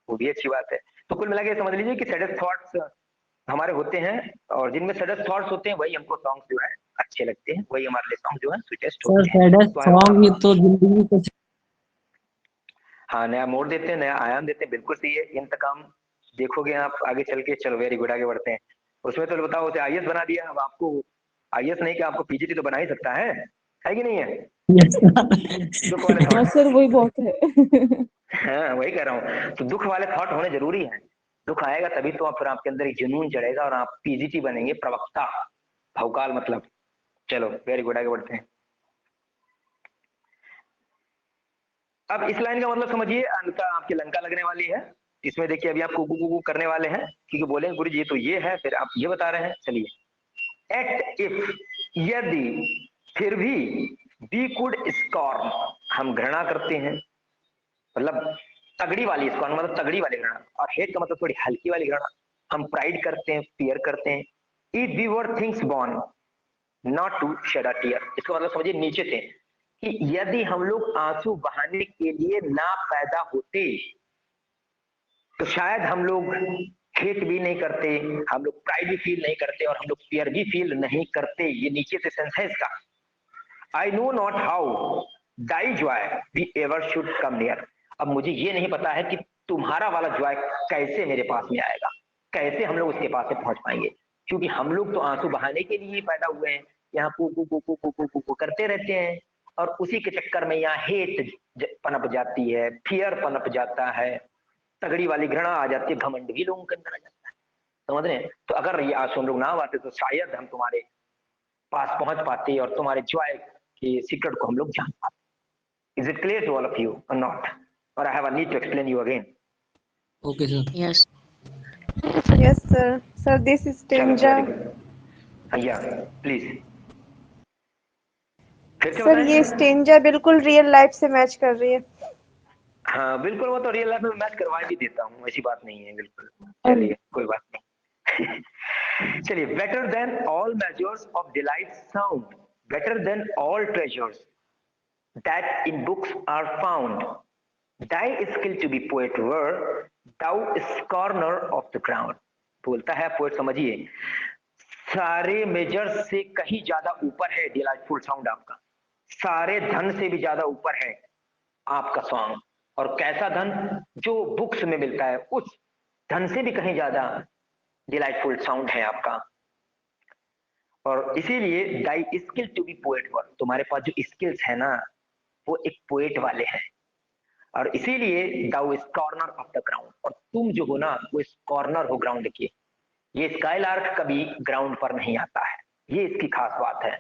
वो भी अच्छी बात है। तो कुल मिला के समझ लीजिए कि सैडेस्ट थॉट्स हमारे होते हैं, और जिनमें सैडेस्ट थॉट्स होते हैं वही हमको सॉन्ग जो है अच्छे लगते हैं, वही हमारे लिए सॉन्ग जो है स्वीटेस्ट सर होते हैं। सैडेस्ट तो सॉन्ग ही तो जिंदगी को हाँ, नया मोड़ देते हैं, नया आयाम देते हैं, बिल्कुल सही है। इंतकाम देखोगे आप आगे चल के, चलो वेरी गुड, आगे बढ़ते हैं। उसमें तो बताओ उसे आईएएस बना दिया, अब आपको आईएएस नहीं कि आपको पीजीटी तो बना ही सकता है कि नहीं है। दुख वाले हाँ थॉट, सर वही बहुत है। हाँ वही कह रहा हूँ, तो दुख वाले थॉट होने जरूरी है। दुख आएगा तभी तो फिर आपके अंदर एक जुनून चढ़ेगा और आप पीजीटी बनेंगे, प्रवक्ता, भौकाल मतलब। चलो वेरी गुड, आगे बढ़ते हैं। अब इस लाइन का मतलब समझिए, अंका आपकी लंका लगने वाली है, इसमें देखिए अभी आप कुकू करने वाले हैं क्योंकि बोलेंगे गुरु जी तो ये है, फिर आप ये बता रहे हैं। चलिए एट इफ, यदि, फिर भी, वी कुड स्कॉर्न, हम घृणा करते हैं, मतलब तगड़ी वाली स्कॉर्न मतलब तगड़ी वाली घृणा, और हेट का मतलब थोड़ी हल्की वाली घृणा। हम प्राइड करते हैं, फियर करते हैं। If we were things born not to shed a tear, इसका मतलब समझिए नीचे थे कि यदि हम लोग आंसू बहाने के लिए ना पैदा होते तो शायद हम लोग हेट भी नहीं करते, हम लोग प्राइड भी फील नहीं करते, और हम लोग फियर भी फील नहीं करते। ये नीचे से सेंस है इसका। I know not how thy joy we ever should come near, अब मुझे ये नहीं पता है कि तुम्हारा वाला जॉय कैसे मेरे पास में आएगा, कैसे हम लोग उसके पास में पहुंच पाएंगे, क्योंकि हम लोग तो आंसू बहाने के लिए पैदा हुए हैं, यहाँ कू करते रहते हैं, और उसी के चक्कर में यहाँ हेट पनप जाती है, फियर पनप जाता है, तगड़ी वाली घृणा आ जाती है, घमंड भी लोगों के अंदर आ जाता है, समझ रहे हैं। तो अगर ये आंसू हम लोग ना आते तो शायद हम तुम्हारे पास पहुंच पाते और तुम्हारे जॉय के सीक्रेट को हम लोग जान पाते। Is it clear to all of you और नॉट, और I have a need to explain you again? Okay sir. Yes Yes, sir. Sir, this is stanza. या प्लीज फिर से सर ये बताएं। स्टेंजा बिल्कुल रियल लाइफ से मैच कर रही है। हाँ बिल्कुल, वो तो रियल लाइफ में मैच करवा भी देता हूँ, ऐसी बात नहीं है, बिल्कुल। चलिए कोई बात नहीं। चलिए, better than all measures of delight sound, better than all treasures that in books are found, thy skill to be poet were thou scorner of the ground. बोलता है पोएट, समझिए, सारे मेजर्स से कहीं ज्यादा ऊपर है डिलाइटफुल साउंड आपका, सारे धन से भी ज्यादा ऊपर है आपका सॉन्ग। और कैसा धन? जो बुक्स में मिलता है उस धन से भी कहीं ज्यादा डिलाइटफुल साउंड है आपका। और इसीलिए दाई स्किल टू बी पोएट वर, तुम्हारे पास जो स्किल्स है ना वो एक पोएट वाले हैं, और इसीलिए thou is corner of the ground, और तुम जो हो ना वो इस कॉर्नर हो ग्राउंड के। ये स्काईलार्क कभी ग्राउंड पर नहीं आता है, ये इसकी खास बात है।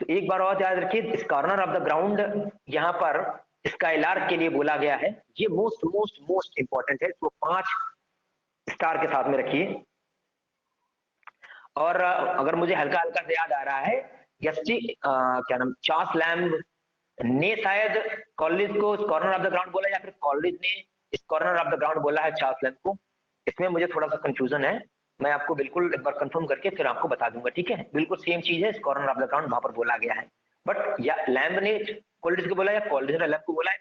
तो एक बार और याद रखिए, इस कॉर्नर ऑफ द ग्राउंड यहाँ पर स्काईलार्क के लिए बोला गया है, ये मोस्ट मोस्ट मोस्ट इंपॉर्टेंट है, तो 5 स्टार के साथ में रखिए। और अगर मुझे हल्का हल्का से याद आ रहा है, क्या नाम, चार्ल्स लैम्ब ने शायद कॉलेज को कॉर्नर ऑफ द ग्राउंड बोला, या फिर कॉलेज ने इस कॉर्नर ऑफ द ग्राउंड बोला है चार्ल्स लैम्ब को। इसमें मुझे थोड़ा सा कंफ्यूजन है, मैं आपको बिल्कुल एक बार कंफर्म करके फिर आपको बता दूंगा, ठीक है। बिल्कुल सेम चीज है, इस कॉर्नर ऑफ द ग्राउंड वहां पर बोला गया है, बट या लैम्ब ने कॉलेज को बोला या कॉलेज ने लैम्ब को बोला है,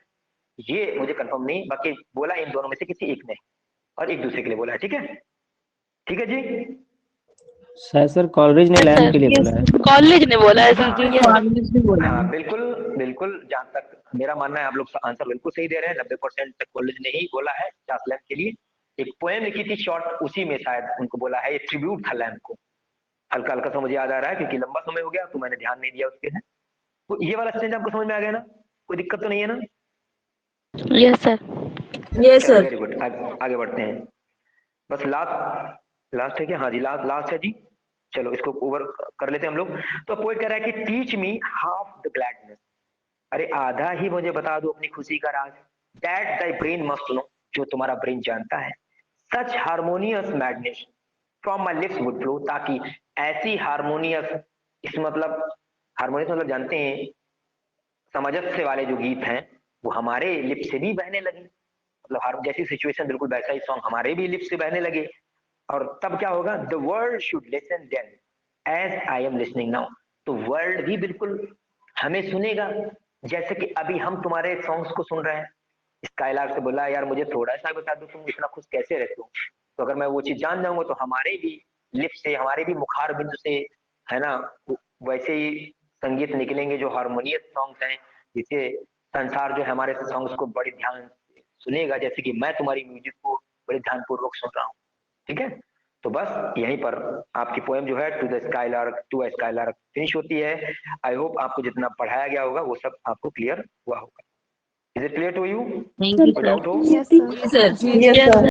ये मुझे कंफर्म नहीं। बाकी बोला इन दोनों में से किसी एक ने, और एक दूसरे के लिए बोला है, ठीक है। ठीक है जी, शायद सर कॉलेज ने लैम्प के लिए बोला है। कॉलेज ने बोला है हाँ बिल्कुल बिल्कुल, जहां तक मेरा मानना है आप लोग आंसर बिल्कुल सही दे रहे हैं। 90% कॉलेज ने ही बोला है चार्ल्स लैम्ब के लिए। एक पोएम लिखी थी शॉर्ट, उसी में शायद उनको बोला है, ये ट्रिब्यूट था लैम्ब को। हल्का हल्का सा मुझे याद आ रहा है क्योंकि लंबा समय हो गया तो मैंने ध्यान नहीं दिया उसके है। तो ये वाला स्टेज आपको समझ में आ गया ना, कोई दिक्कत तो नहीं है ना? Yes sir. Yes sir. Very good, आगे बढ़ते हैं। बस लास्ट है क्या? हाँ जी, लास्ट है जी। चलो इसको ओवर कर लेते हैं हम लोग। तो पोएट कह रहा है कि teach me half the gladness, अरे आधा ही मुझे बता दो अपनी खुशी का राज, that thy brain must know, जो तुम्हारा ब्रेन जानता है, such harmonious madness from my lips would flow, ताकि ऐसी हार्मोनियस, इस मतलब हार्मोनियस मतलब जानते हैं सामंजस्य वाले जो गीत हैं वो हमारे लिप से भी बहने लगे, मतलब हर जैसी सिचुएशन बिल्कुल वैसा ही सॉन्ग हमारे भी लिप से बहने लगे। और तब क्या होगा? The world should listen then as I am listening now, तो वर्ल्ड भी बिल्कुल हमें सुनेगा जैसे कि अभी हम तुम्हारे सॉन्ग्स को सुन रहे हैं। स्काईलार्क से बोला यार मुझे थोड़ा सा बता दो तुम इतना खुश कैसे रहते हो, तो अगर मैं वो चीज जान जाऊंगा तो हमारे भी लिप से, हमारे भी मुखार बिंदु से, है ना, वैसे ही संगीत निकलेंगे जो हार्मोनियस सॉन्ग्स हैं, जिसे संसार जो है हमारे सॉन्ग्स को बड़े ध्यान से सुनेगा, जैसे कि मैं तुम्हारी म्यूजिक को बड़े ध्यानपूर्वक सुन रहा हूँ, ठीक है। तो बस यहीं पर आपकी पोएम जो है to the skylark, to a skylark finish होती है। आई होप आपको जितना पढ़ाया गया होगा वो सब आपको क्लियर हुआ होगा। Is it clear to you? Thank you कोई डाउट हो? Yes, sir. सर।